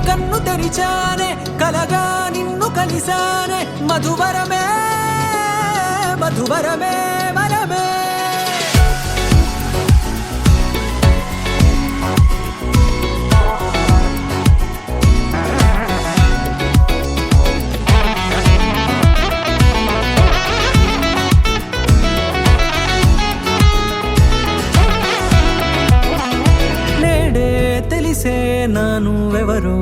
కన్ను తెరిచానే కలగా నిన్ను కలిసానే మధువరమే మధువరమే వరమే నేడే తెలిసే నానువెవరో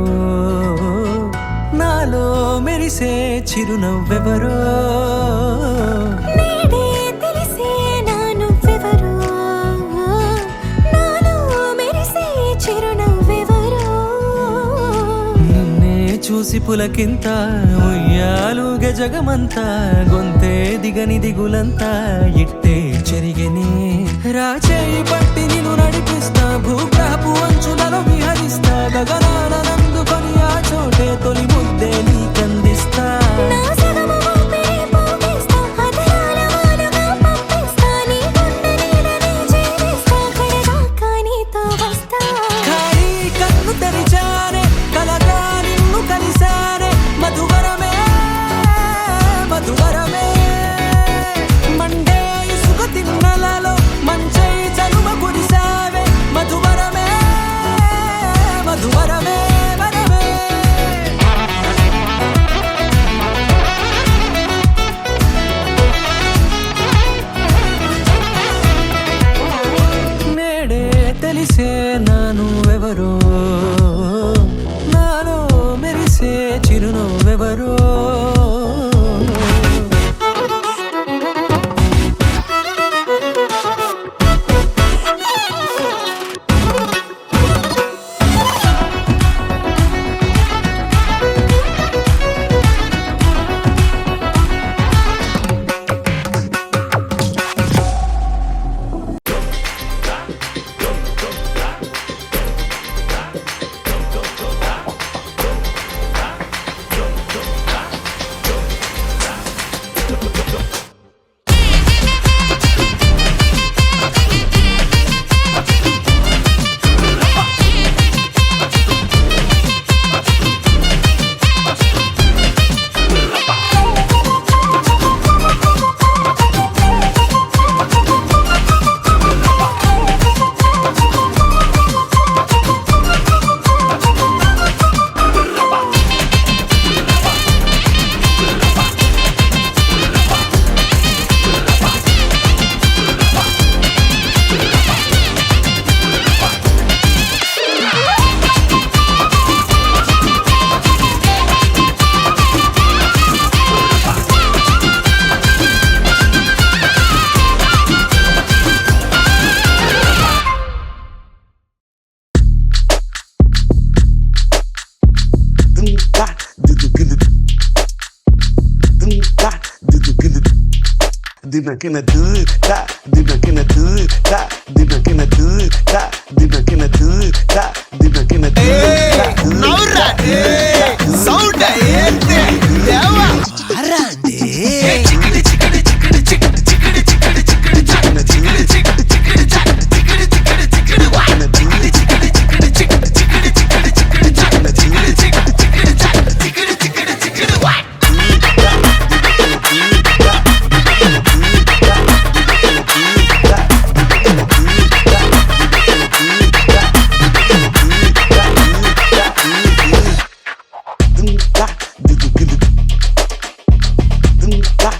నాలో మెరిసే చిరునవ్వెవరో నేడే తెలిసే నానువెవరో నాలో మెరిసే చిరునవ్వెవరో నిన్నే చూసి పులకింత ఉయ్యాలుగ జగమంతా గొంతే దిగని దిగులంతా ఇట్టే చెరిగెనే రాచేయి పట్టి నిన్ను నడిపిస్తా భూగ్రహపు అంచులలో విహరిస్తా గగనాన నందుకొని ఆ చోటే తొలి ముద్దే నీకందిస్తా నా సగము ఊపిరి పోగేస్తా అదరాల వానగా పంపిస్తా నీ గుండె నీడనే చేరేస్తా కడదాకా నీతో వస్తా ఖాళీ కన్ను తెరిచానే కలగా నిన్ను కలిసానే మధువరమే మధువరమే మండే ఇసుక తిన్నలలో మంచై చలువ కురిసావే మధువరమే మధువరమే వరమే నేడే తెలిసే నానువెవరో నాలో మెరిసే చిరునవ్వెవరో Dime que me do da, dime que me do da, dime que me do da, dime que me do da, dime que me do da. Naura, sound ఏంటి దేవా అరండి చికిడి చికిడి చికిడి చికిడి చికిడి చికిడి చికిడి చికిడి చికిడి చికిడి చికిడి చికిడి చికిడి చికిడి వాన చికిడి చికిడి చికిడి చికిడి చికిడి చికిడి చికిడి చికిడి చికిడి చికిడి చికిడి చికిడి చికిడి వా Dum da,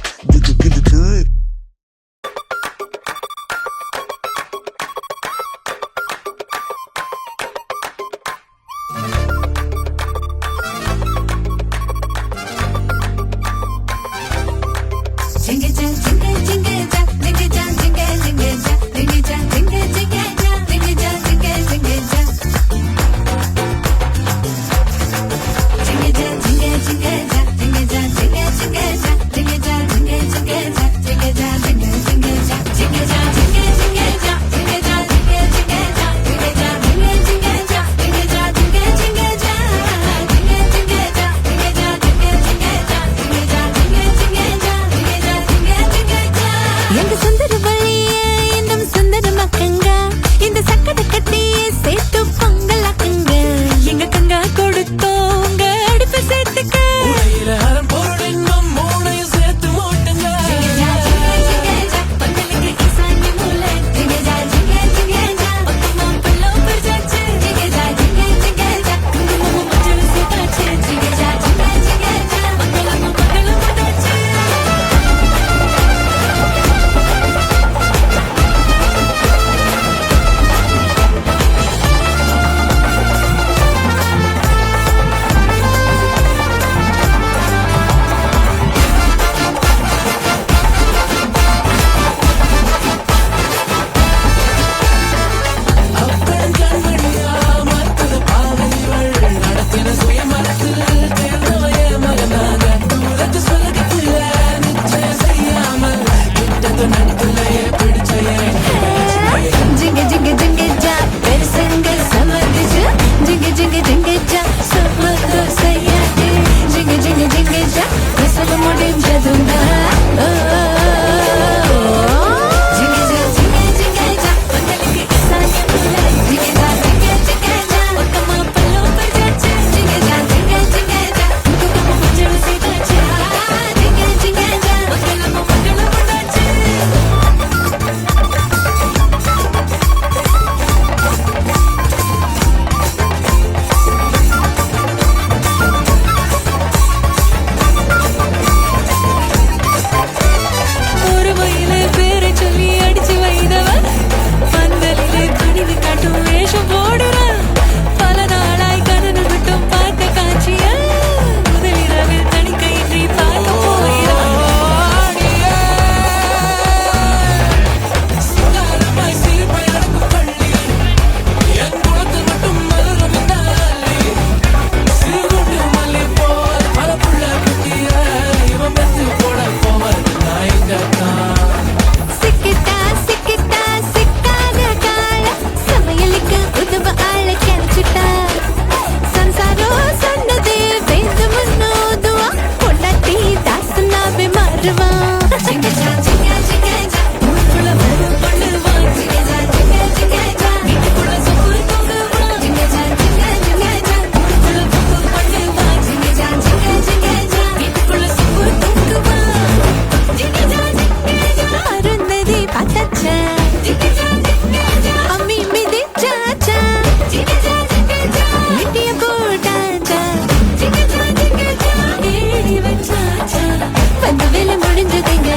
கொஞ்சுதீங்க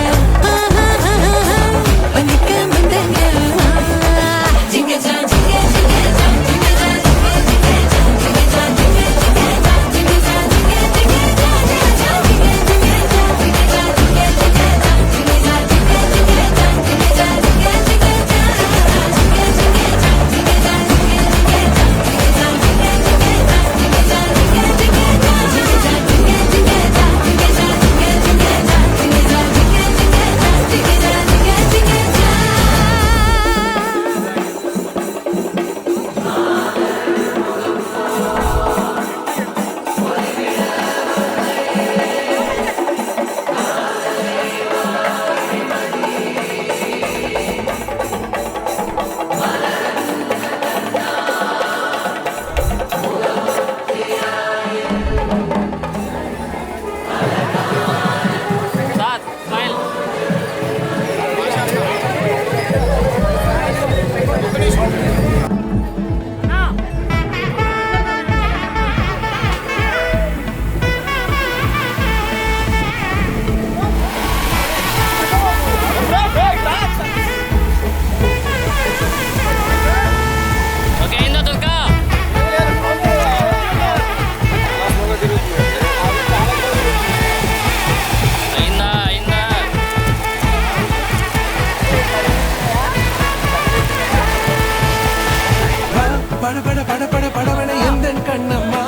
பனிக்க முந்தங்க ஜிங்கஜா ஜிங்க ஜிங்கஜா ஜிங்கஜா ஜிங்க ஜிங்கஜா ஜிங்கஜா ஜிங்க ஜிங்கஜா ஜிங்கஜா ஜிங்க ஜிங்கஜா ஜிங்கஜா ஜிங்க ஜிங்கஜா ஜிங்கஜா ஜிங்க ஜிங்கஜா ஜிங்கஜா ஜிங்க ஜிங்கஜா ஜிங்கஜா ஜிங்க ஜிங்கஜா ஜிங்க ஜிங்கஜா ஜிங்கஜா ஜிங்க ஜிங்கஜா ஜிங்கஜா ஜிங்க ஜிங்கஜா ஜிங்கஜா படபட எந்தன் கண்ணம்மா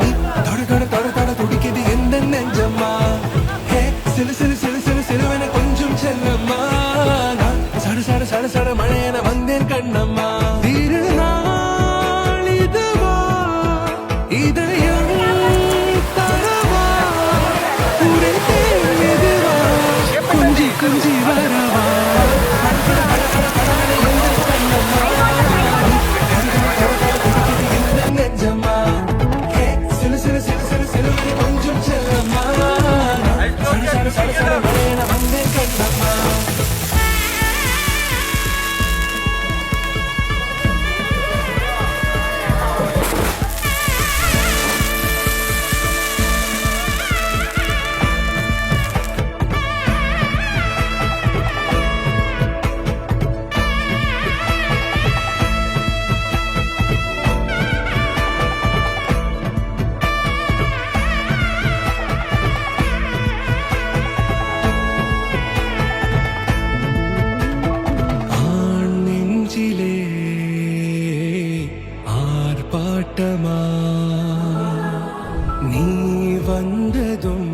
நீ தொட தொட தொட தொட துடிக்குது எந்த நெஞ்சம்மா ஹே சிலு சிலு சிலு சிலு சிலுவன கொஞ்சம் செல்லம்மா நான் சட சட சட சட மழையன வந்தேன் கண்ணம்மா திருநாள் இதுவா இதயம் தரவா உடைத்தேன் மெதுவா கொஞ்சி கொஞ்சி வரவா ஆர்ப்பாட்டமா நீ வந்ததும்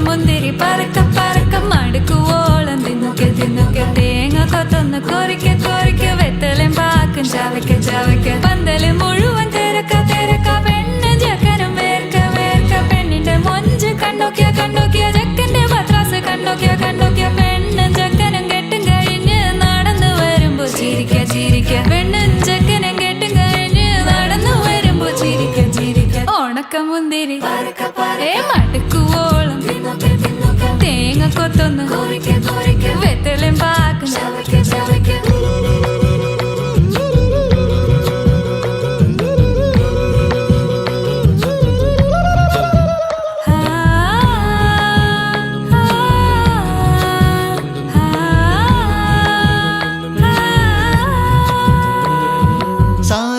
മുന്തിരി പറക്ക പറക്ക മടുക്കു ഓളം തിന്നുക്കെ തിന്നുക്കെ തേങ്ങ കൊത്തൊന്ന് കൊറിക്ക കൊറിക്ക വെത്തലും പാക്കും ചവയ്ക്ക ചവയ്ക്ക പന്തല് മുഴുവൻ തിരക്ക തിരക്ക പെണ്ണ് ജക്കനും വേർക്ക വേർക്ക പെണ്ണിന്റെ മൊഞ്ച് കണ്ടോക്കിയ കണ്ടോക്കിയ ജക്കന്റെ പത്രാസ് കണ്ടോക്കിയ കണ്ടോക്കിയ പെണ്ണും ജക്കനും കെട്ടും കഴിഞ്ഞ് നടന്നു വരുമ്പോ ചിരിക്ക ചിരിക്ക പെണ്ണും ജക്കനും കെട്ടും കഴിഞ്ഞ് നടന്നു വരുമ്പോ ചിരിക്ക ചിരിക്ക ഉണക്ക മുന്തിരി മടുക്കുവോളം തേങ്ങ കൊത്തൊന്ന് വെത്തലും പാക്കും ചവയ്ക്ക ചവയ്ക്ക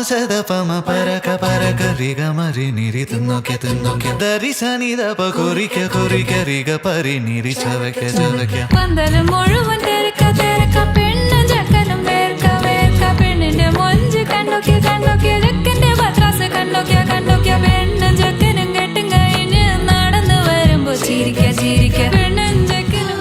సదపమ పరక పరక రిగ మరి నిరి తున్నొకె తున్నొకె దరి సని దప కొరిక కొరిక రిగ పరి నిరి చవక చవక പന്തല് മുഴുവൻ തിരക്ക തിരക്ക പെണ്ണ് ജക്കനും വേർക്ക വേർക്ക പെണ്ണിന്റെ മൊഞ്ച് കണ്ടോക്കിയ കണ്ടോക്കിയ ജക്കന്റെ പത്രാസ് കണ്ടോക്കിയ കണ്ടോക്കിയ പെണ്ണും ജക്കനും കെട്ടും കഴിഞ്ഞ് നടന്നു വരുമ്പോ ചിരിക്ക ചിരിക്ക പെണ്ണും ജക്കനും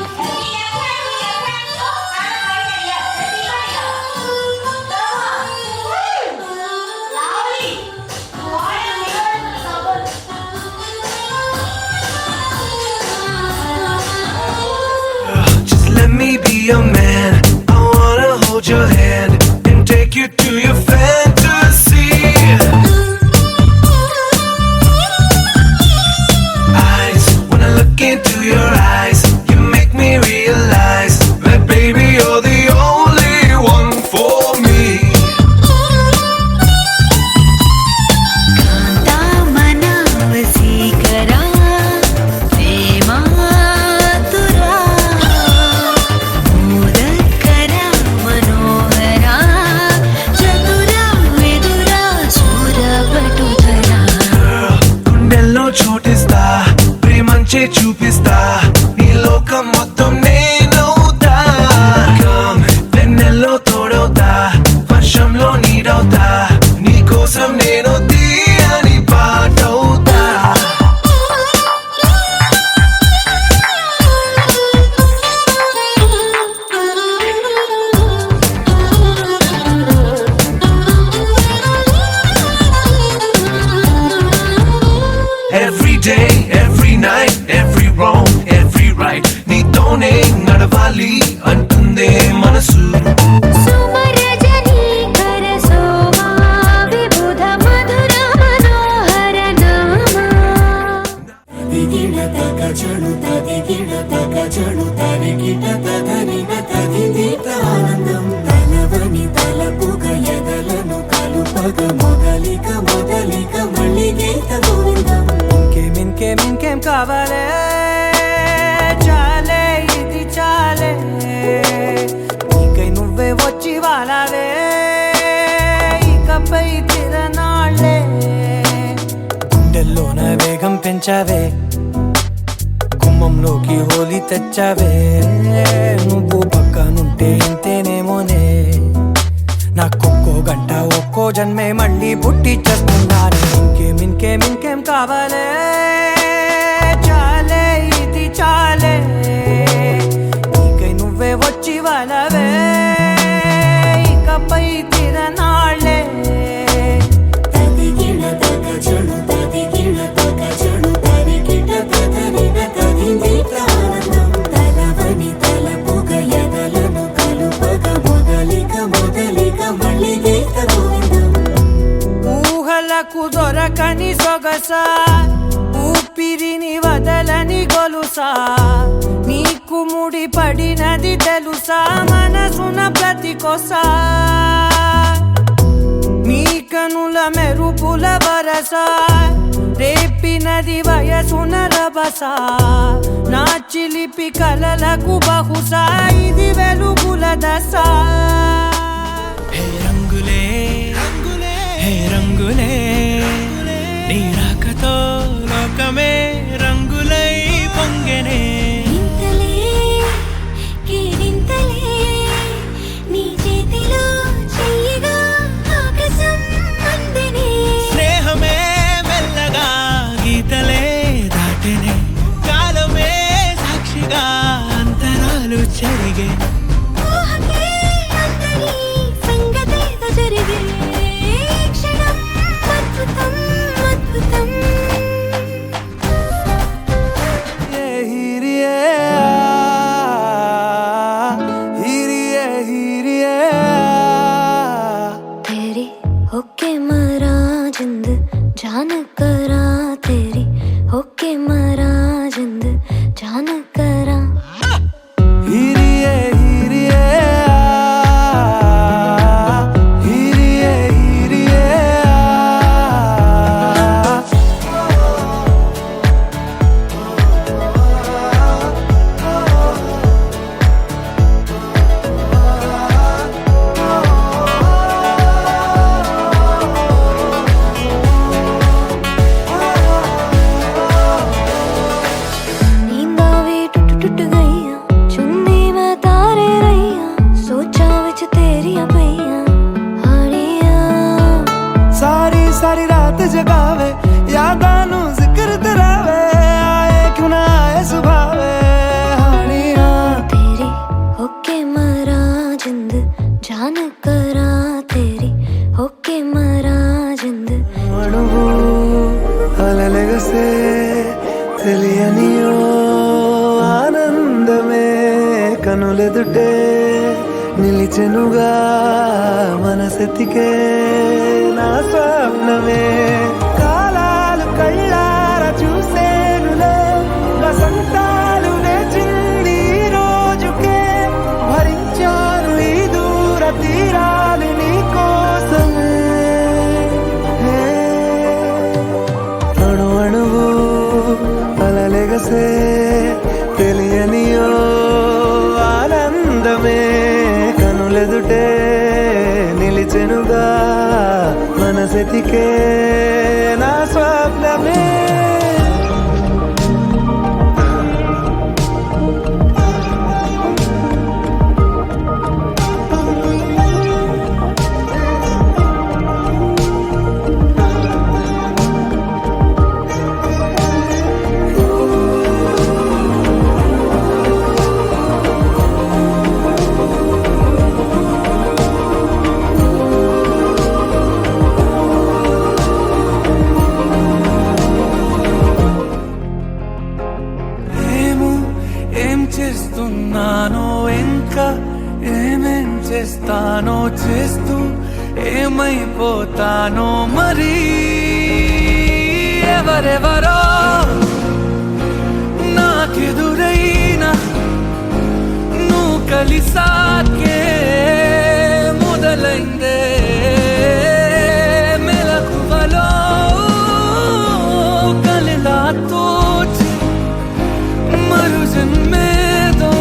your man. I wanna hold your hand and take you to your fantasy. Eyes, when I look into your eyes, you make me realize that baby you're the only one for me. గుండెల్లో చోటిస్తా ప్రేమంచే చూపిస్తా నీ లోకం మొత్తం నేనవుతా వెన్నెల్లో తోడవుతా వర్షంలో నీడవుతా నీ కోసం నేను తీయని పాటవుతా Every day, every night, every wrong, every right నీతోనే నడవాలి అంటుందే మనసు ఇంకేం కావాలే చాలే ఇది చాలే నీకై నువ్వే వచ్చి వాలావే ఇకపై తిరనాళ్ళే గుండెల్లోన వేగం పెంచావే గుమ్మంలోకి హోలీ తెచ్చావే నువ్వు పక్కనుంటే ఇంతేనేమోనే నాకొక్కో గంట ఒక్కో జన్మే మళ్ళీ పుట్టి చేస్తున్నాను ఇంకేం కావాలే చాలే ఇది చాలే నీకై నువ్వే వచ్చి వాలవే ఇకపై తిరనాళ్ళే ఊహలకు దొరకని సొగసా ఊపిరిని వదలని గొలుసా నీకు ముడి పడినది తెలుసా మనసున ప్రతి కొసా నీ కనుల మెరుపుల వరస రేపినది వయసున రభస నా చిలిపి కలలకు బహుశా ఇది వెలుగుల దశ హే రంగులే హే రంగులే నీ రాకతో లోకమే రంగులై పొంగెనే స్నేహమే మెల్లగా గీతలే దాటెనే కాలమే సాక్షిగా అంతరాలు చెరిగే होके मरा जिंद जान करा तेरी होके मरा जिंद जान करा हीरिए हीरिए हीरिए हीरिए सारी रात जगावे यादां नू जिक्र करावे आए क्यों ना आए सुभावे हानियां तेरी होके मरा जिंद जान करा तेरी होके मरा जिंद मणुगु अललगसे తెలియనియో ఆనందమే కనులెదుటే నిలిచెనుగా మనసెతికే నా స్వప్నమే కాలాలు కళ్ళార చూసేనులే వసంతాలు వేచింది ఈ రోజుకే భరించాను ఈ దూర తీరాలు నీ కోసమే అణు అణువు అలలెగసే తెలియనియో ఆనందమే కనులెదుటే నిలిచెనుగా మనసెతికే నా స్వప్నమే ఏం చేస్తున్నానో ఇంకా ఏమేం చేస్తానో చేస్తూ ఏమైపోతానో మరి ఎవరెవరో నాకెదురైనా నువ్వు కలిసాకే మొదలైందే మెలకువలో కలిలా తోచి మరు జన్మేదో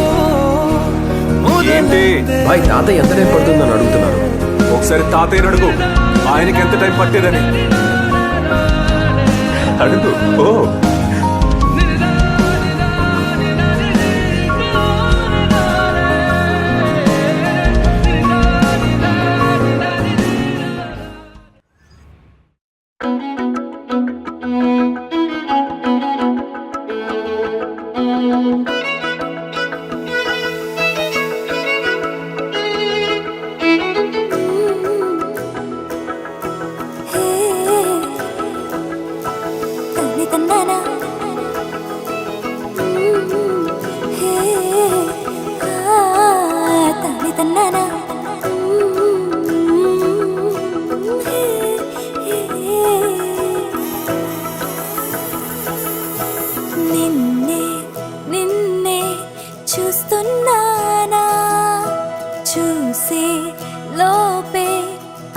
ఏంటి భాయ్ తాతయ్య ఎంత టైం పడుతుందని అడుగుతున్నాను. ఒకసారి తాతయ్యని అడుగు, ఆయనకి ఎంత టైం పట్టేదని అడుగు. ఓ చూస్తున్నానా చూసే లోపే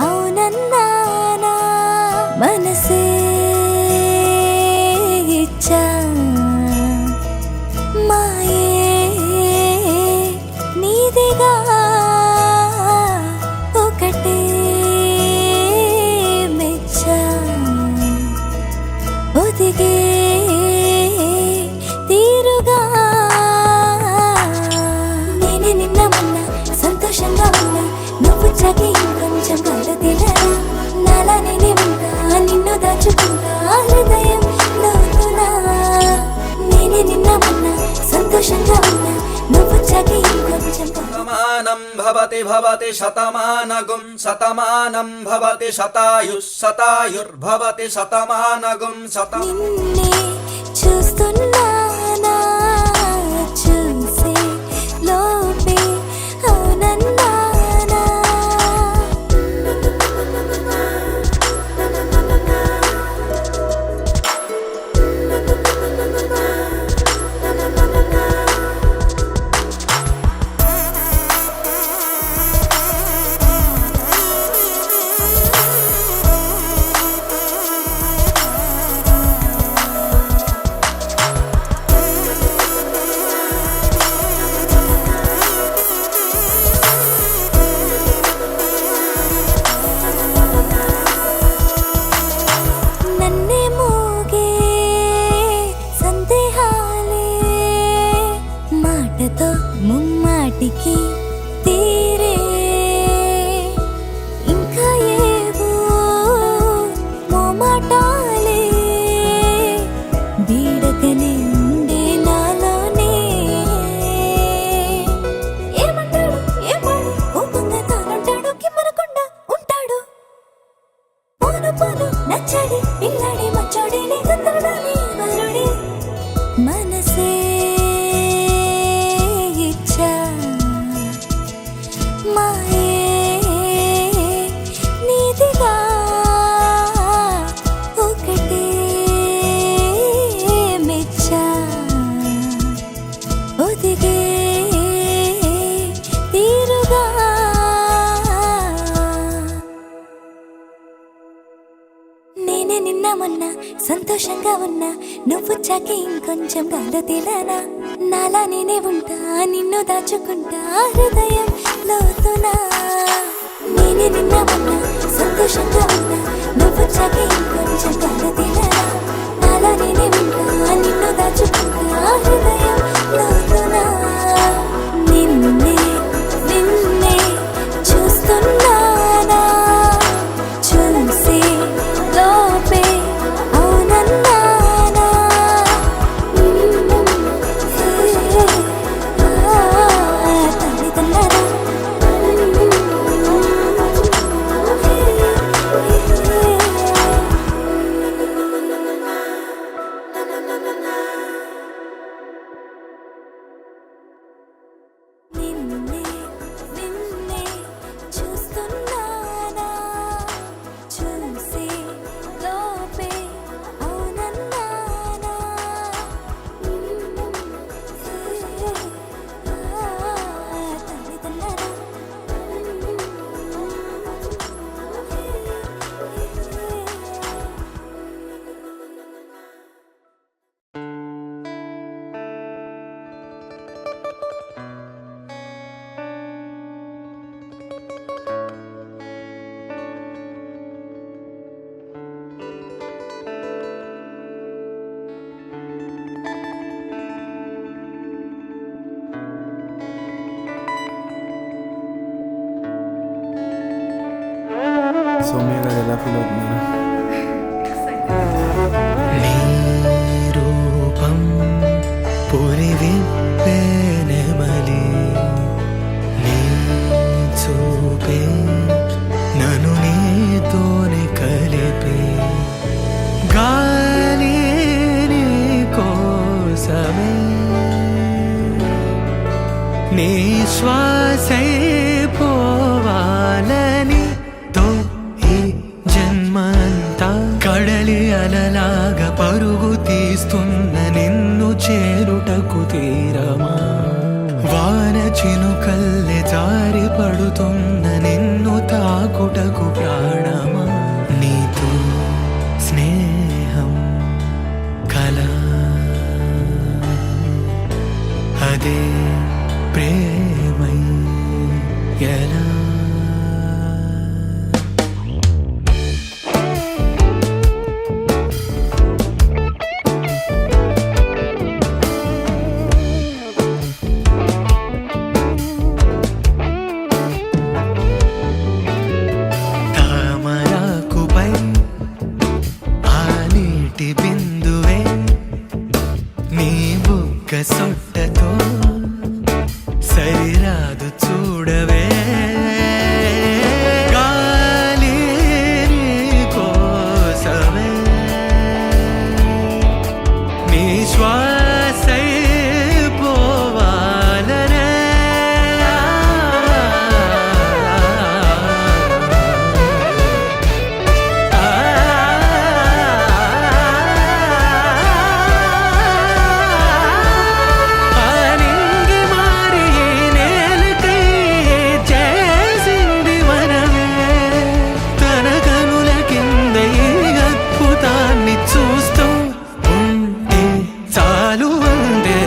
అవునన్నానా మనసే ఇచ్చా మాయే నీదిగా ఒకటే మెచ్చా ఒదిగే తీరుగా నేనే నిన్న మొన్న సంతోషంగా ఉన్నా నువ్వు చకి కొంచెం కలదిలా నాలా నేనే ఉంటా నిన్ను దాచుకుంటా హృదయం లోతునా నేనే నిన్న మొన్న సంతోషంగా ఉన్నా నువ్వు చకి కొంచెం శతమానం భవతి భవతి శతమానగుం శతమానం భవతి శతాయుః శతాయుర్భవతి శతమానగుం నిన్నే చూస్తున్నానా చూసే లోపే అవునన్నానా నన్నే మోగే సందేహాలే మాటతో ముమ్మాటికి తీరే ఇంకా ఏవో మోమాటాలే బీడకనే ఉండే నాలోనే ఏమంటాడు ఏమాడు కోపంగా తానుంటాడు కిమ్మనకుండా ఉంటాడు పోను పోను నచ్చడి పిల్లడి మచ్చోడి తొందరగానే వరుడి మనసే ఇచ్చా నువ్వు చాకి ఇంకొంచెం గాలో తేలానా నాలా నేనే ఉంటా నిన్ను దాచుకుంటా హృదయం లోతునా నేనే నిన్న ఉన్నా సంతోషంగా ఉన్నా నువ్వు చాకి ఇంకొంచెం గాలో తేలానా నాలా నేనే ఉంటా నిన్ను దాచుకుంటా హృదయం లోతునా నిన్నే నిన్నే చూస్తున్నానా చూసే లోపే అవునన్నానా తల్లిదండ్రులా నిన్నే నిన్నే చూస్తున్నానా చూసే లోపే అవునన్నానా తల్లిదండ్రులా సౌమ్య గారు ఎలా ఫీల్ అవుతున్నారు? నీ రూపం పురివిప్పే నెమలి నీ చూపే నన్ను నీతోనే కలిపే గాలి నీ కోసమే నీ శ్వాసై పోవాలని తో ఈ జన్మంతా కడలి అలలాగా పరుగు తీస్తున్న నిన్ను చేరుటకు తీరమా వాన చినుకల్లె జారి పడుతున్న నిన్ను తాకుటకు ప్రాణమా నీతో స్నేహం కలా అదే ప్రేమై ఎలా తామరాకుపై ఆ నీటి బిందువే నీ బుగ్గ సొట్టతో సరిరాదు చూడవే గాలి నీ కోసమే నీ శ్వాసై పోవాలనే ఆనింగి మారి ఈ నేలకై చేసింది మనమే తన కనుల కింద ఈ అద్భుతాన్ని చూస్తూ ఉంటే చాలు అందే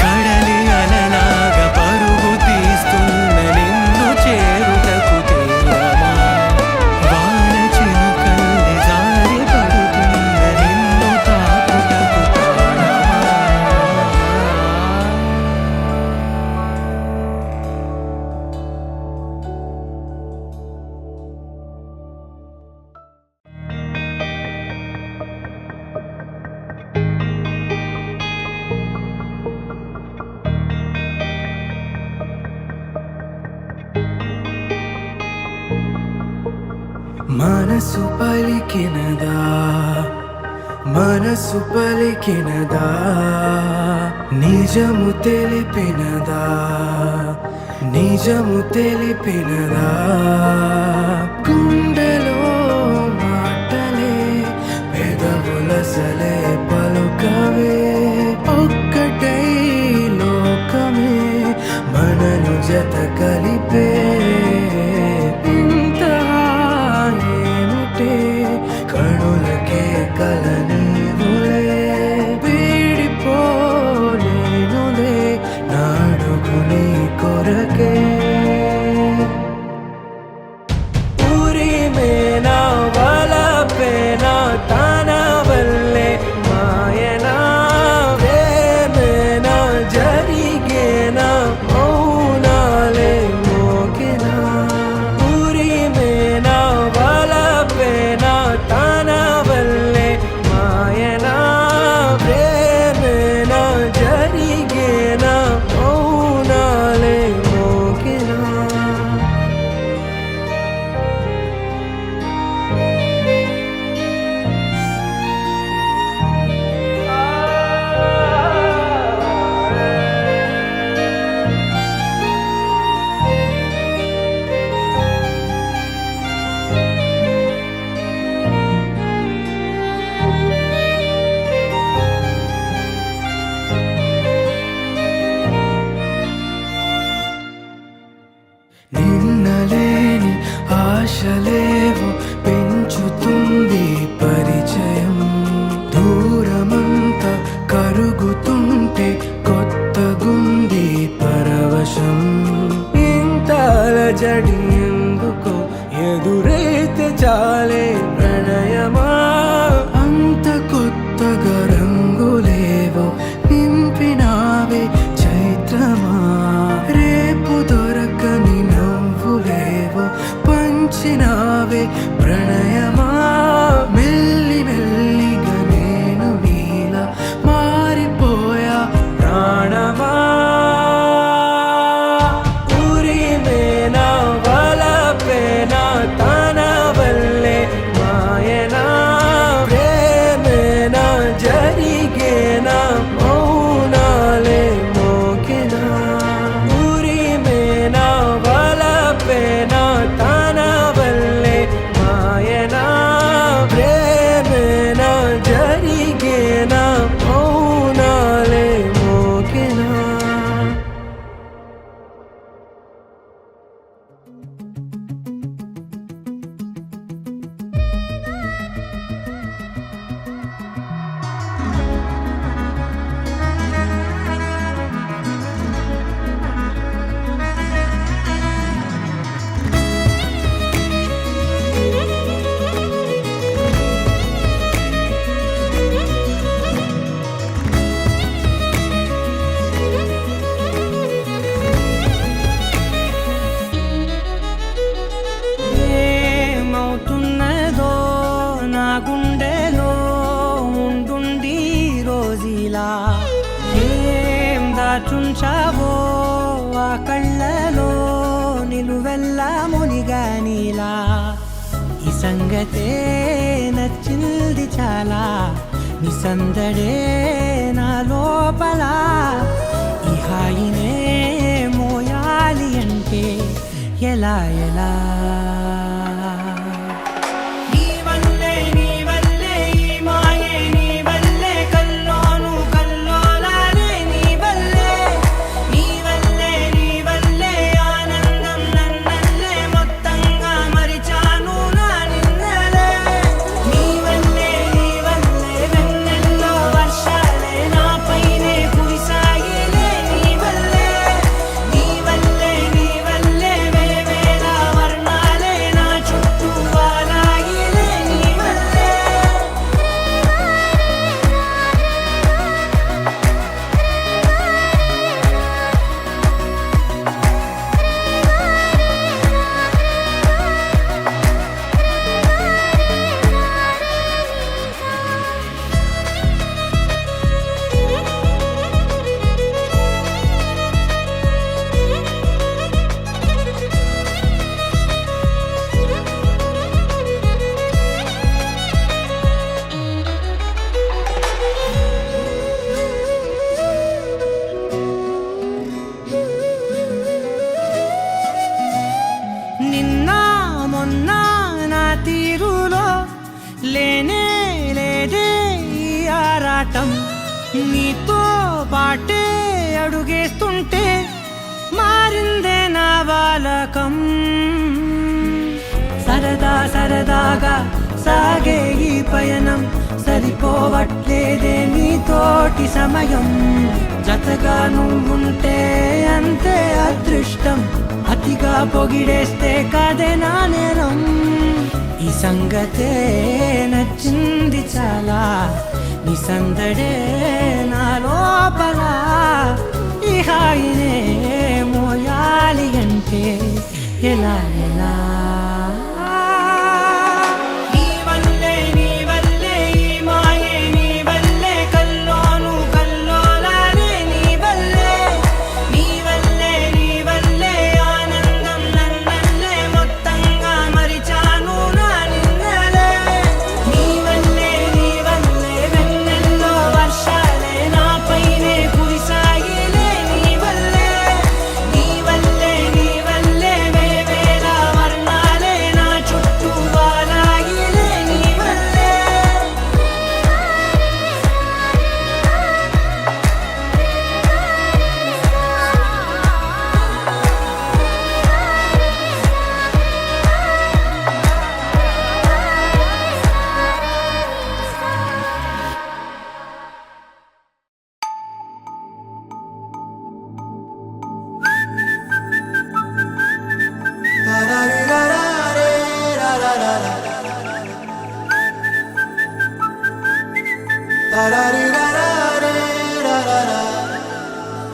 కడలి అలలాగా పరుగు తీస్తున్న నిన్ను చేరుటకు తీరమా వాన చినుకల్లె జారి పడుతున్న నిన్ను తాకుటకు ప్రాణమా మనసు పలికినదా మనసు పలికినదా నిజము తెలిపినదా నిజము తెలిపినదా గుండెలో మాటలే పెదవులసలే పలుకవే మార్చినావే ప్రణయమా మెల్లి మెల్లిగా నేను నీలా మారిపోయా ప్రాణమా ఊరిమేనా వలపేనా తన వల్లే మాయనా ప్రేమేనా జరిగేనా మౌనాలే మోకెనా ఊరిమేనా వలపేనా తన వల్లే మాయనా ప్రేమేనా జరిగేనా మౌనాలే మోకెనా ఏమవుతున్నదో నా గుండెలో ఉండుండి రోజీలా ఏం దాచుంచావో ఆ కళ్ళలో నిలువెల్లా మునిగానిలా ఈ సంగతే నచ్చింది చాలా నీ సందడే నా లోపల ఈ హాయినే మోయాలి అంటే ఎలా ఎలా నీ వల్లే ఈ మాయే నీ వల్లే కల్లోను కల్లోలానే నీ వల్లే ఆనందం నన్నల్లే మొత్తంగా మరిచాను నా నిన్నలే నీ వల్లే వెన్నెల్లో వర్షాలే నాపైనే కురిసాయిలే నీ వల్లే వేవేల వర్ణాలే నా చుట్టూ వాలాయిలే నీ వల్లే నిన్న మొన్న నా తీరులో లేనే లేదే ఈ ఆరాటం నీతో పాటే అడుగేస్తుంటే మారిందే నా బాలకం సరదాగా సాగే ఈ పయనం సరిపోవట్లేదే నీతోటి సమయం జతగా నువ్వుంటే అంతే అదృష్టం అతిగా పొగిడేస్తే కదే నా నేరం ఈ సంగతే నచ్చింది చాలా నీ సందడే నా లోపల ఈ హాయినే మోయాలి అంటే ఎలా ఎలా నీ వల్లే ఈ మాయే నీ వల్లే కల్లోను కల్లోలానే నీ వల్లే ఆనందం నన్నల్లే మొత్తంగా మరిచాను నా నిన్నలే నీ వల్లే వెన్నెల్లో వర్షాలే నాపైనే కురిసాయిలే నీ వల్లే వేవేల వర్ణాలే నా చుట్టూ వాలాయిలే నీ వల్లే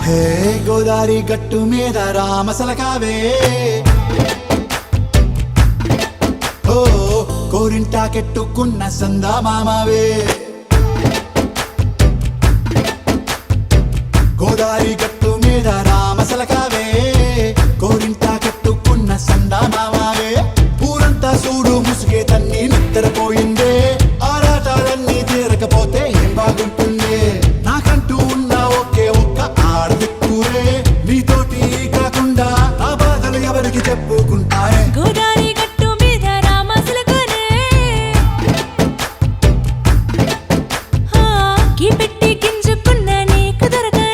హే గోదారి గట్టు మీద రామసలకావే కోరింటాకెట్టుకున్న సందా మామావే గోదారి గట్టు మీద రామసలకావే కోరింటాకెట్టుకున్న సందా మామావే ఊరంతా చూడు ముసుగే తన్ని నిద్రపోయిందే ఆరాటాలన్నీ తీరకపోతే ఏం బాగుంటుందే నాకంటూ ఉన్న ఒకే ఒక్క ఆడదిక్కురే నీతోటి కాకుండా నా బాధలు ఎవరికి చెప్పుకుంటారే గోదారి గట్టు మీద రామసలకనే కీ పెట్టి గింజుకున్న నీకు దొరకనే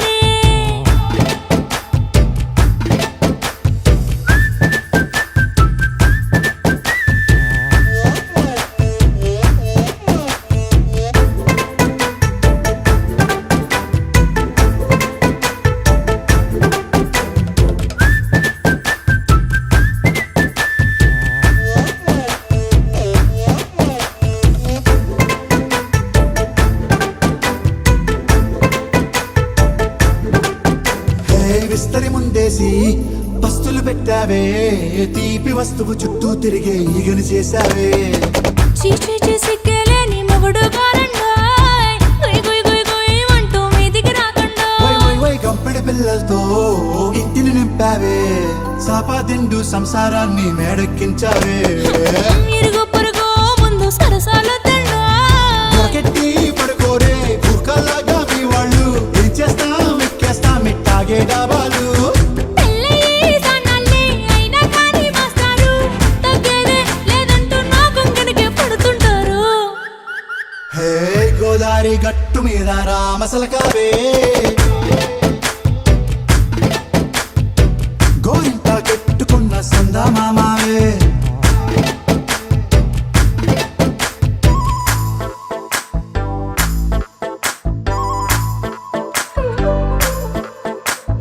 విస్తరి ముందేసి పస్తులు పెట్టావే తీపి వస్తువు చుట్టూ తిరిగే ఈగలు చేశావే చీచీ సిగ్గలేని మొగుడు కారండాయ్ గుయ్ గుయ్ గుయ్ గుయ్ అంటూ మీదికి రాకుండా వై గంపెడి పిల్లలతో ఇంటిని నింపావే సాపాదిండు సంసారాన్ని మేడెక్కించావే ఇరుగు పొరుగు ముందు సరసాలు తండా పొరకెట్టి పడుకోరే కుక్కలాగా మీ వాళ్ళు ఏం చేస్తాం ఎక్కేస్తాం ఇట్టాగే డాబాలు పెళ్ళయి దానాల్ని అయినా కానీ మాస్తారు తగ్గేదే లేదంటూ నా కొంగనికే పడుతుంటారు హే గోదారి గట్టు మీద రామసలకావే గోరింట కట్టుకున్న సందా మామావే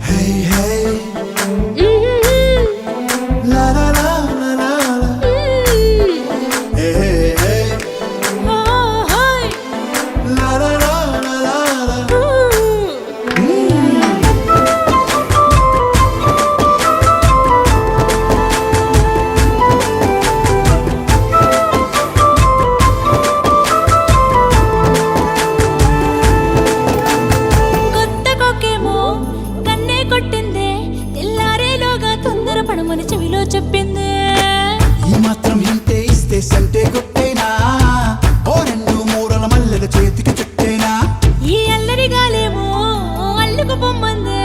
హే హే లా లా లా లా లా లా. హే హే హే లా లా లా లా లా లా. కొత్త కొక్కేమో కన్నే కొట్టిందే తెల్లారేలోగా తొందర పడమని చెవిలో చెప్పిందే ఈ మాత్రం ఇంటే ఇస్తే సంటే కొట్టేనా ఓ రెండు మూరల మల్లెల చేతికి చుట్టేనా ఈ అల్లరి గాలేమో అల్లుకు పొమ్మందే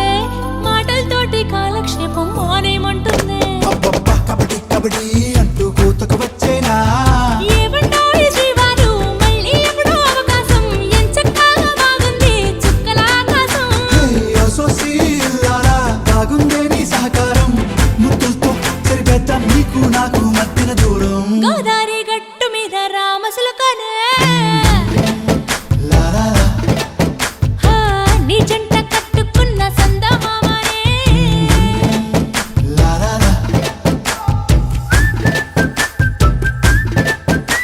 మాటలతోటి కాలక్షేపం మానేమంటుంది అబ్బబ్బా కబడ్డీ కబడ్డీ అంటూ కూతకు వచ్చేనా ఏమంటాయి జీవాలు మళ్ళీ ఎప్పుడో అవకాశం ఎంచక్కా బాగుంది చుక్కల ఆకాశం సోసి ఇల్లారా బాగుందే నీ సహకారం ముద్దులతో సరిపెద్దాం నీకు నాకు మధ్యన దూరం గోదారి గట్టు మీద రామసులకనే లా లా లా. నీ జంట కట్టుకున్న సందమామనే లా లా లా.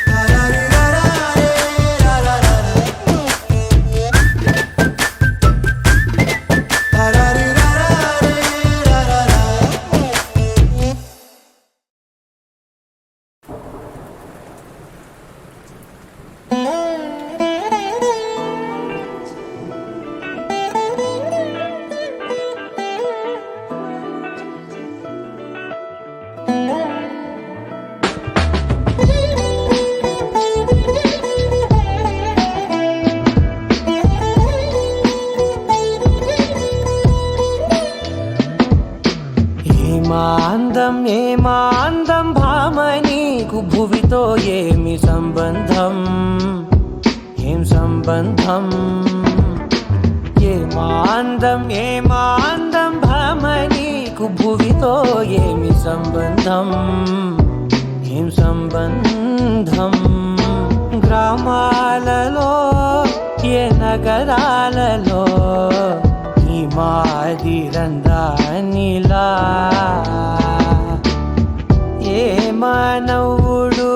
లా లా రీ లా లా రే, లా లా లా లా. లా లా రీ లా లా రే, లా లా లా. ఏమాందం భామ నీకు భువితో ఏమి సంబంధం ఏం సంబంధం ఏమాందం భామ నీకు భువితో ఏమి సంబంధం ఏం సంబంధం గ్రామాలలో ఏ నగరాలలో ఈ మాదిరందానిలా ఏ మానవుడు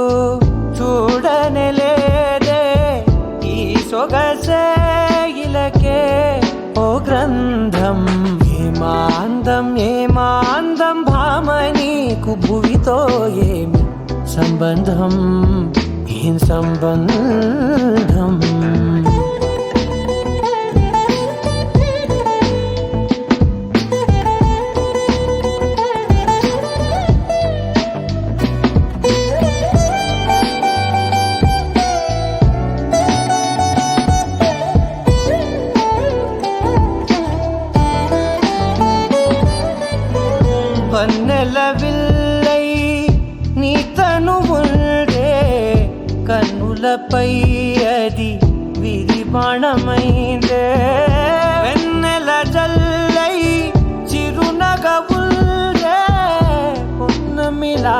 చూడనలేదే ఈ సొగసే ఇలకే ఓ గ్రంథం ఏమాందం భామ నీకు భువితో ఏమి సంబంధం ఏం సంబంధం పన్నెల విల్లై నీ తనువుండే కన్నులపై అది విరిబాణమైందే వెన్నెల జల్లై చిరునగవుండే పున్నమిలా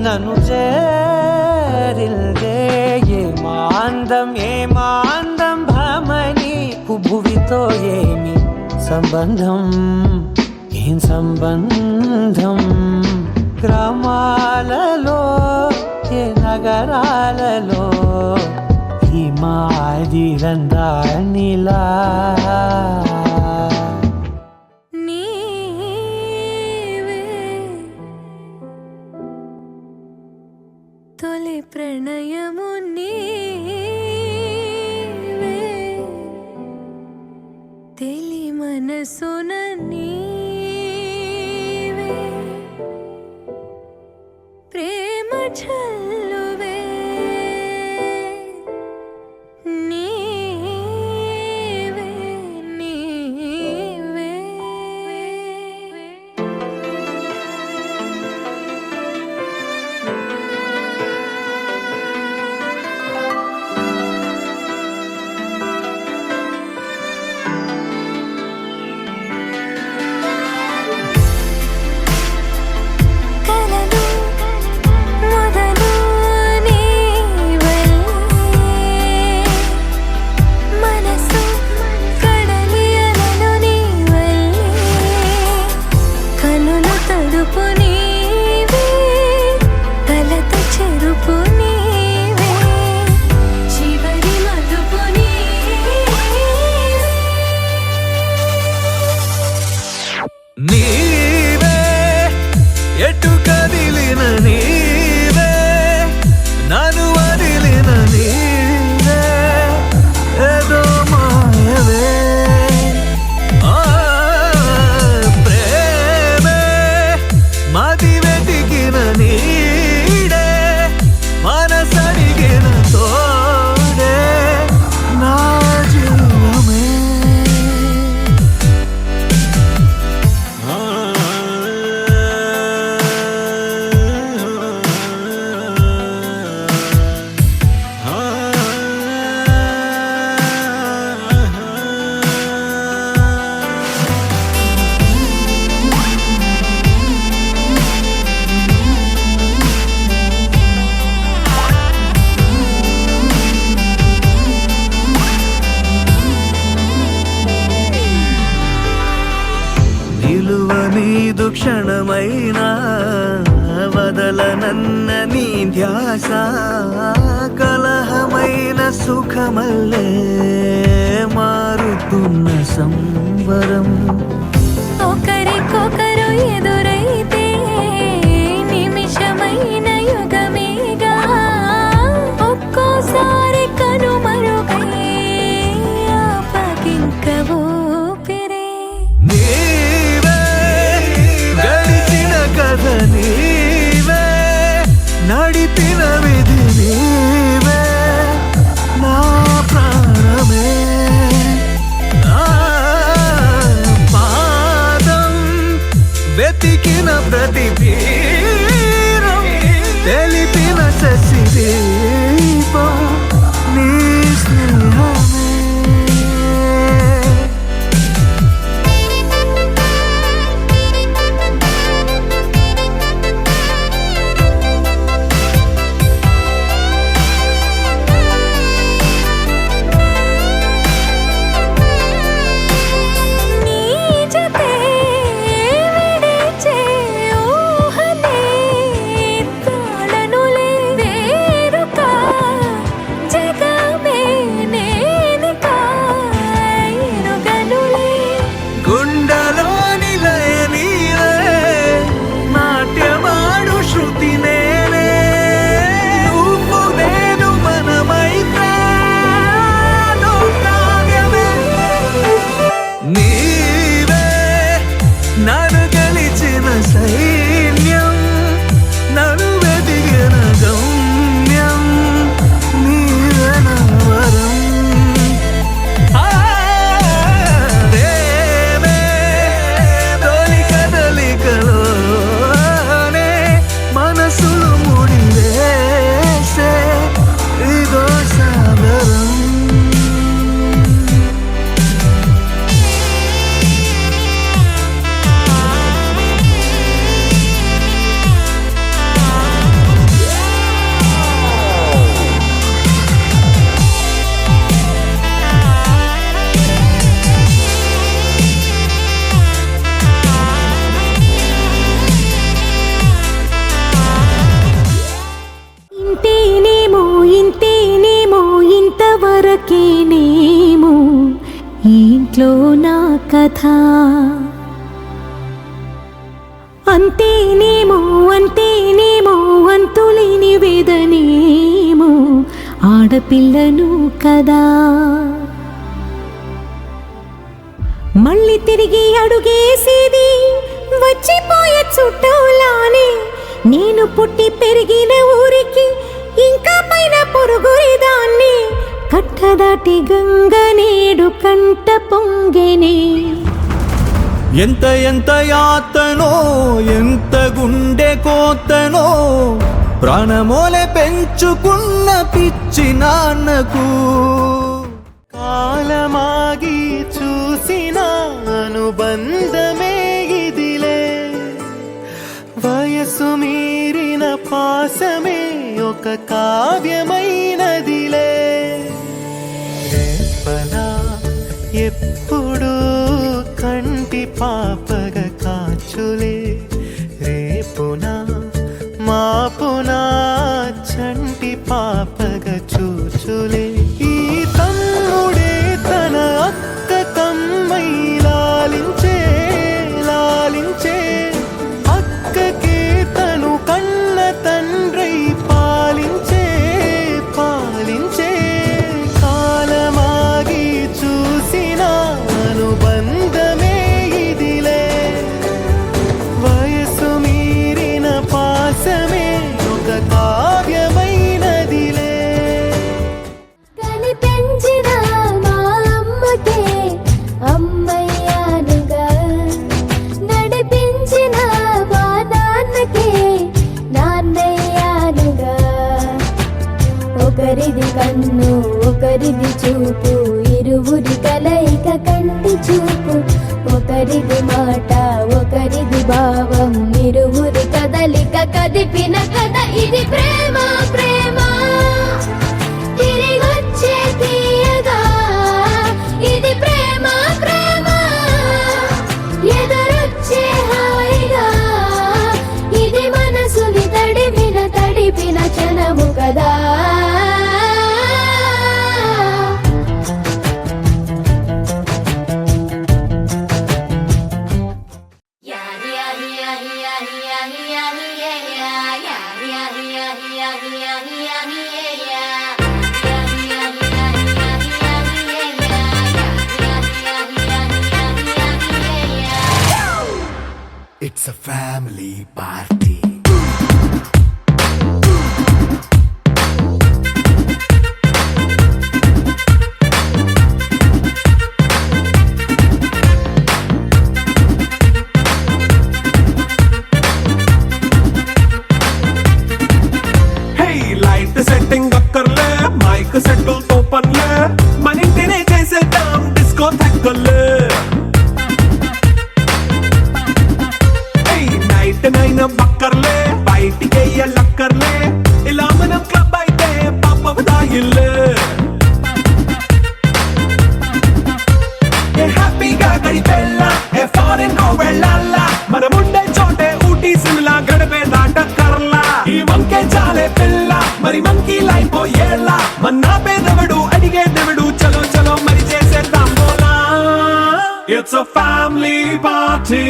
నన్ను చేరిల్దే ఏమాందం భామని భువితో ఏమి సంబంధం ఏం సంబంధం గ్రామాలలో ఏ నగరాలలో ఈ మాదిరందానిలా నీవే తొలి ప్రణయము నీవే తెలి మనసున ప్రేమ చల్లువే నీవే నీవే నీవే ఎటు కదిలిన నీవే నన్ను వదిలిన నీవే ఏదో మాయవే ప్రేమే మది వెతికిన నీడే మనసడిగిన తోడే నా జీవమే నీదు క్షణమైనా వదలనన్న నీ ధ్యాస కలహమైన సుఖమల్లే మారుతున్న సంబరం ఒకరికొకరు ఎదురైతే నిమిషమైన యుగమేగా ఒక్కోసారి కనుమరుగై ఆపగింక ఊపిరే కథ నీవే నడిపిన విధి నీవే నా ప్రాణమే ఇంట్లో నా కథ అంతేనేమో అంతేనేమో అంతులేని వేదనేమో ఆడపిల్లను కదా మళ్ళీ తిరిగి అడుగేసేది వచ్చిపోయే చుట్టూలానే నేను పుట్టి పెరిగిన ఊరికి ఇంకా పైన పొరుగురిదాన్ని కట్టదాటి గంగ నేడు కంట పొంగెనే ఎంత ఎంత యాతనో ఎంత గుండె కోతనో ప్రాణమోలే పెంచుకున్న పిచ్చి నాన్నకు కాలమాగి చూసిన అనుబంధమే ఇదిలే వయసు మీరిన పాసమే ఒక కావ్యమైనదిలే రేపలా ఎప్పుడు కంటి పాపగ కాచులే రేపునా మాపునా చంటి పాపగ చూచులే ఈ తమ్ముడే తన అక్క తమ్మై లాలించే లాలించే అక్కకే తను కన్న తండ్రై పాలించే పాలించే కాలమాగి చూసిన అనుబంధమే ఇదిలే వయసు మీరిన పాసమే ఒక కావ్యమైనదిలే కనిపించిన మా అమ్మకే అమ్మయ్యానుగా నడిపించిన మా నాన్నకే నాన్నయ్యానుగా ఒకరిది కన్ను ఒకరిది చూపు ఇరువురి కలయిక కంటి చూపు ఒకరిది మాట ఒకరిది భావం ఇరువురి కదలిక కదిపిన కథ ఇది ప్రేమ ప్రేమ తిరిగొచ్చే తీయగా ఇది ప్రేమ ప్రేమ ఎదురొచ్చే హాయిగా ఇది మనసుని తడిపిన క్షణము కదా It's a family party. Hey, light setting అక్కర్లే మైక్ సెట్టుల్ తో పనిలే మన ఇంటినే చేసేద్దాం డిస్కో థక్కర్లే నైట్ నైన్ బక్కర్లే బయటికి లక్కర్లే ఇలా మనం క్లబ్ అయితే పాప దాయిల్లే హ్యాపీగా గడిపెళ్ళ ఏ ఫారెన్ కో వెళ్ళాల మనం ఉండే చోటే ఊటీ సిమ్లా గడిపే దాటక్కర్లా ఈ వంకే చాలే పిల్ల మరి మంకీ లైఫ్ ఏళ్ళ మన్నా పేదవడు అడిగే దేవుడు చలో చలో మరి చేసేద్దాం బోలా it's a family party.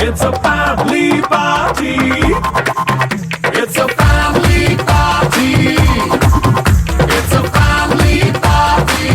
It's a family party. It's a family party. It's a family party.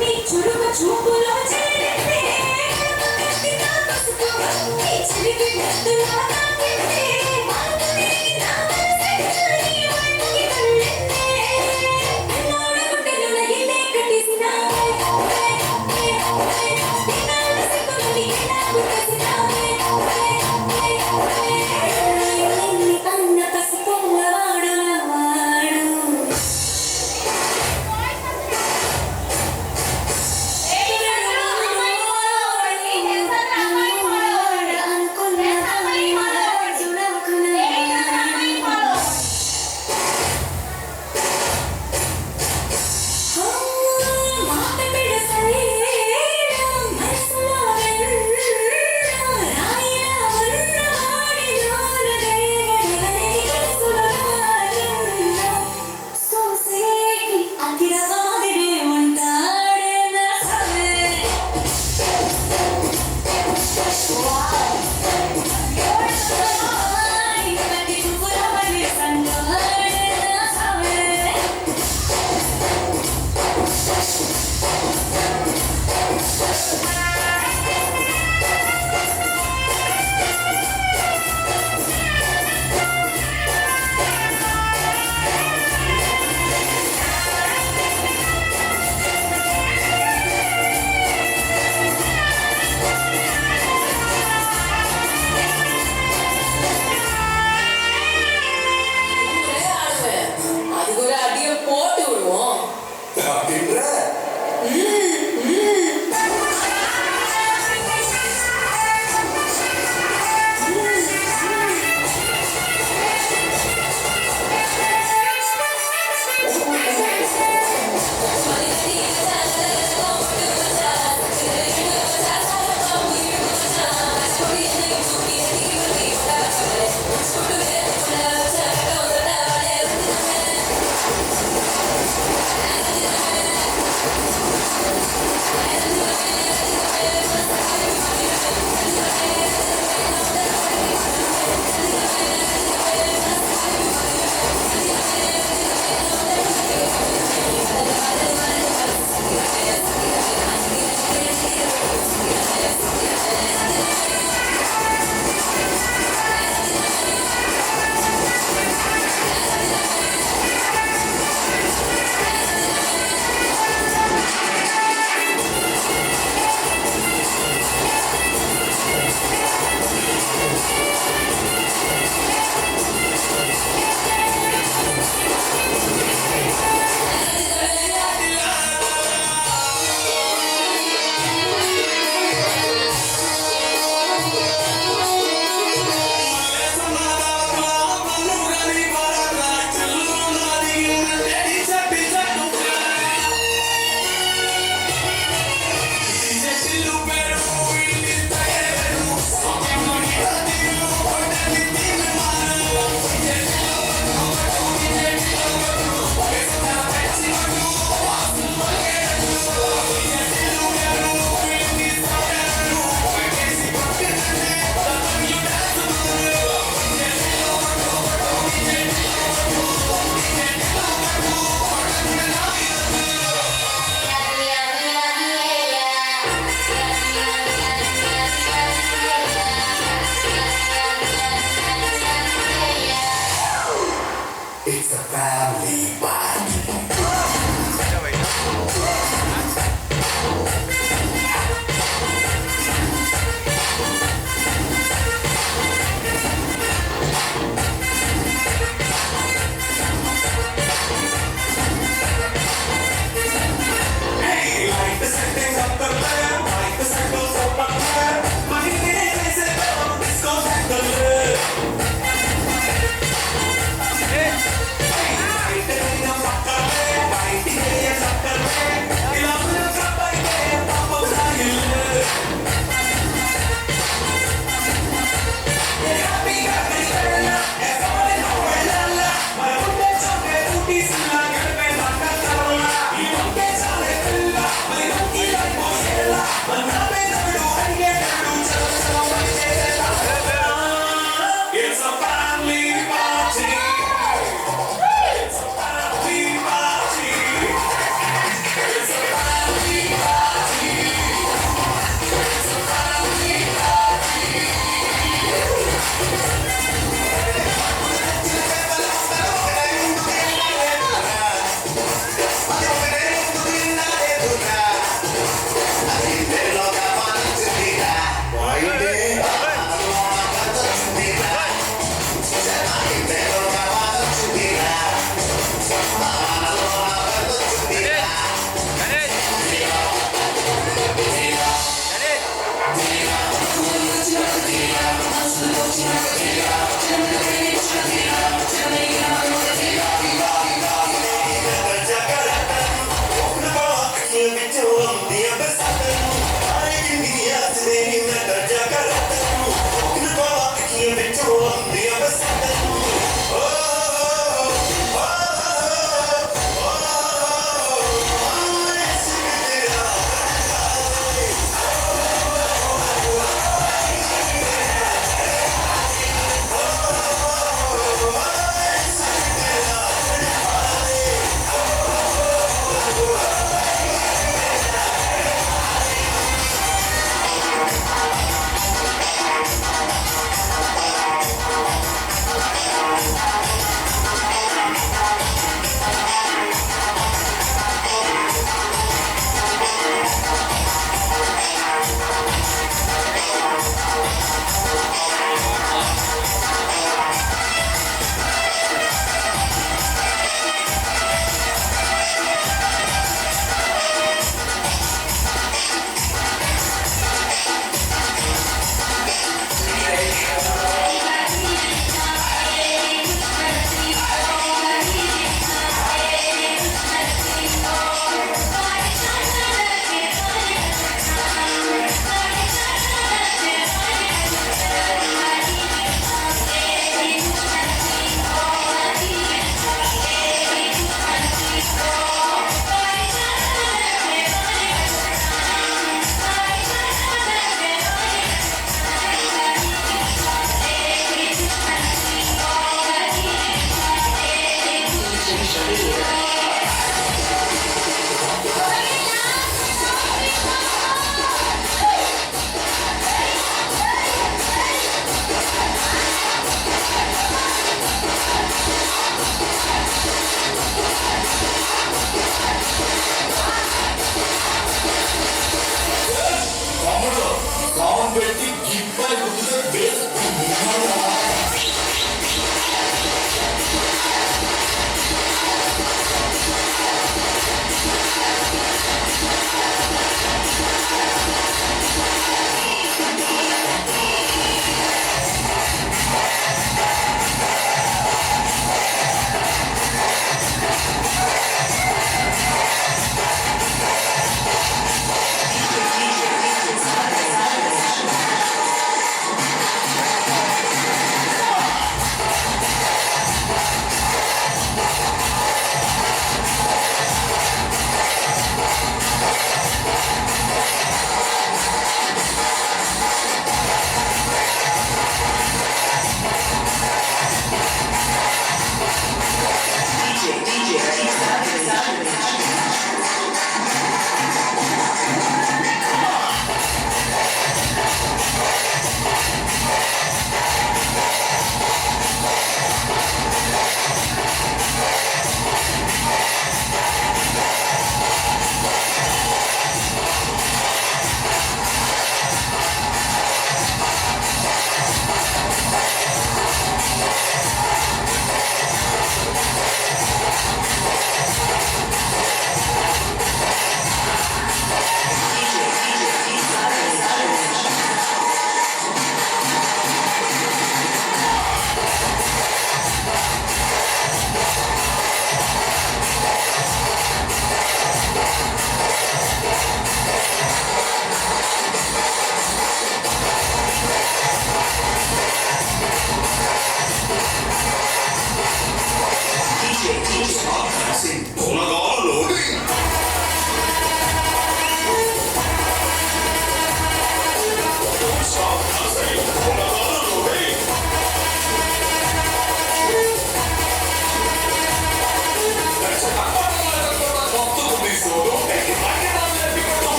నీ చూపులో చేరితే నా పసుపు ఈ చిలిపి ముద్దులా తాకితే మాటనే నా మనసే నీ వైపుకి కళ్ళెత్తే నిన్నోడు గుండెలో నగిలే కట్టేసినావే నిన్నాళ్ళ సిగ్గులని నాకు కసినావే అన్న పసిపోవాడు వాడు అనుకున్న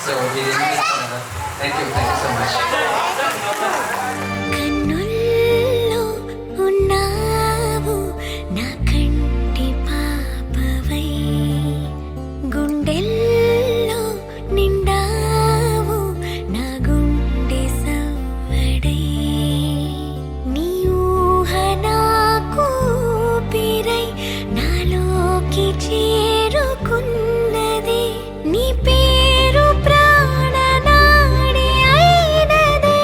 So we didn't miss another. Thank you so much. కన్నుల్లో ఉన్నావు నా కంటి పాపవై గుండెల్లో నిండావు నా గుండె సవ్వడై నీ ఊహ నాకు ఊపిరై నాలోకి చేరుకున్నది నీ పేరు ప్రాణనాడి అయినదే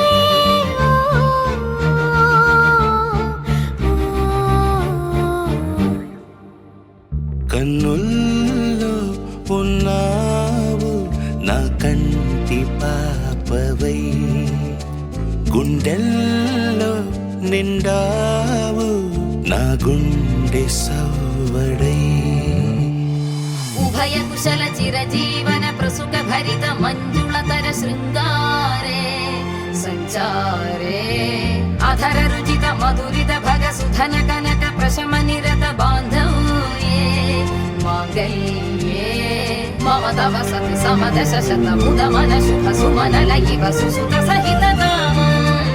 కన్నుల్లో ఉన్నావు నా కంటి పాపవై గుండెల్లో నిండావు నా గుండె సవ్వడై ఉభయ కుశల చిరజీవన ప్రసుక భరిత మంజుళతర శృంగారే సంచారే అధర రుచిత మధురిత భగ సుధన కనక ప్రశమ నిరత బాంధవ్యే మాంగళ్యే మమ తవ సతి సమదశ శత ముద మన శుభ సుమన లయివ సుసుత సహిత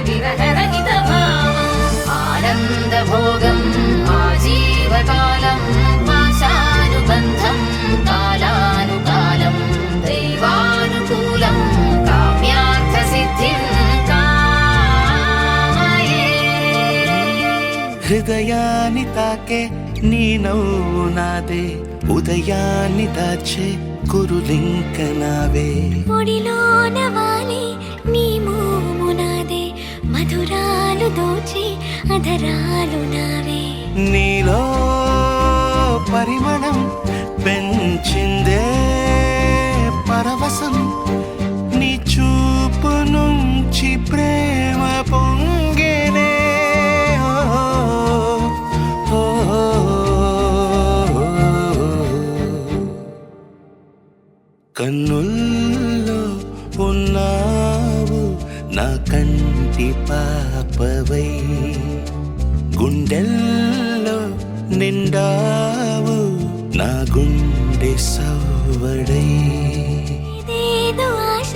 విరహ రహిత భావం ఆనంద భోగం ఆజీవకాలం పాశానుబంధం కాలానుకాలం దైవానుకూలం కామ్యార్థ సిద్ధిం కామయే హృదయాన్ని తాకే నీ నవ్వు నాదే ఉదయాన్ని దాచే కురులింక నావే పొడిలోన వాలి నీ మోము నాదే మధురాలు దోచి అధరాలు నావే నీలో పరిమళం పెంచిందే పరవశం నీ చూపు నుంచి ప్రేమ పొంగేనే ఓ, ఓ, ఓ. కన్నుల్లో ఉన్నావు నా కంటి పాపవై గుండెల్లో నిండావు నా గుండె సవ్వడై ఇదేదో ఆశ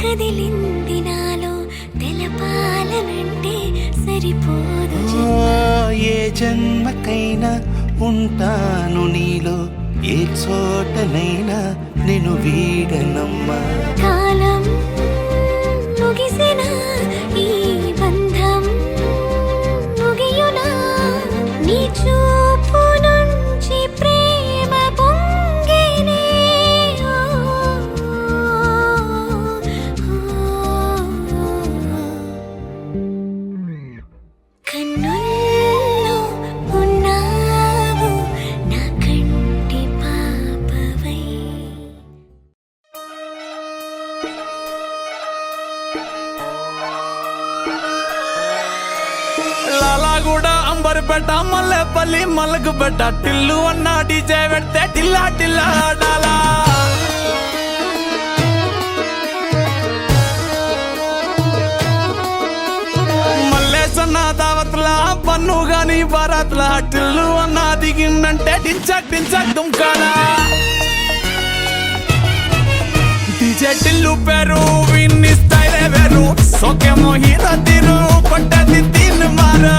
కదిలింది నాలో తెలపాలనంటే సరిపోదు ఏ జన్మకైనా ఉంటాను నీలో ఏ చోటనైనా నేను వీడనమ్మా కాలం ముగిసిన ఈ బంధం ముగియునా నీ చూపు నుంచి ప్రేమ పొంగేనే కన్నుల్లో ఉన్నావు నా కంటి పాపవై లాలాగూడ అంబర్పేట మల్లెపల్లి మల్లకుపేట టిల్లు అన్న డీజే పెడితే టిల్లా టిల్లా ఆడాలా మల్లేసన్న దావత్ల పన్ను గాని భారత్ల టిల్లు అన్న దిగిందంటే టించక్ టించక్ దుంకాలా డీజే టిల్లు పేరు విన్ని స్టైలే వేరు సోకేమో హీరో తీరు కొట్టది తిన్ మారు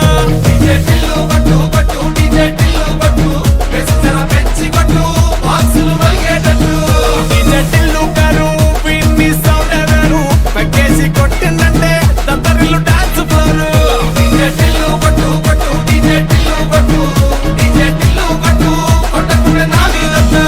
డీజే టిల్లు కొట్టు కొట్టు డీజే టిల్లు కొట్టు వెచ్చర పెంచి కొట్టు బాక్సులు మలిగేటట్టు డీజే టిల్లు పేరు విన్ని సౌండ్ వేరు పెక్కేసి కొట్టిందంటే తత్తరిల్లు డాన్స్ ఫ్లోర్ డీజే టిల్లు కొట్టు కొట్టు డీజే టిల్లు కొట్టు డీజే టిల్లు కొట్టు కొట్టకుండా నా మీదట్టు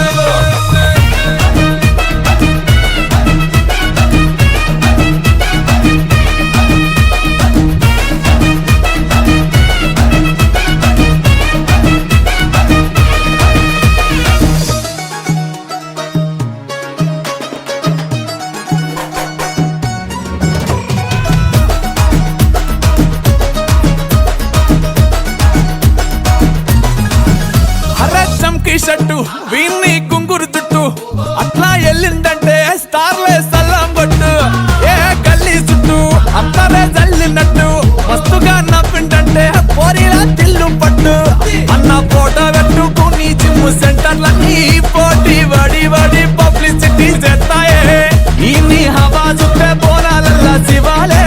చంకీ షట్టు వీన్ని కుంగురు చుట్టు అట్లా ఎల్లిందంటే స్టార్లే సల్లం కొట్టు ఏ గల్లీ చుట్టూ అంతరే జల్లినట్టు మస్తుగా నవ్విందంటే పోరిలా తిల్లు పట్టు అన్న ఫోటో పెట్టుకుని జిమ్ సెంటర్లన్నీ పోటీ వడి వడి పబ్లిసిటీ చేస్తాయే ఈ హవా చుట్టే బోనాలల్లా శివాలే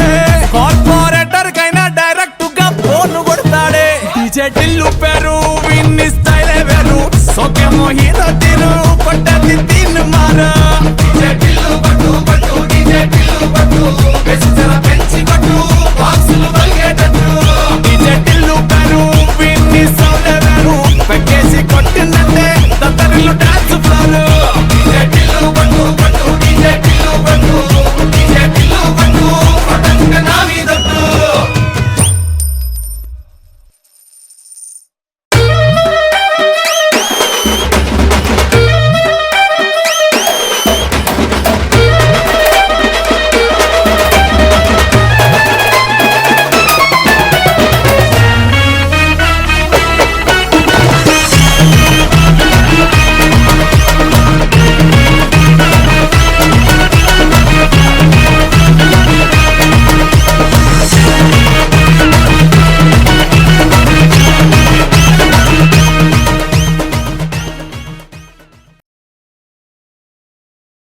కార్పొరేటర్ కైనా డైరెక్ట్ గా ఫోన్ కొడతాడే డీజే టిల్లు పేరు విన్ని స్టైలే వేరు సోకేమో హీరో తీరు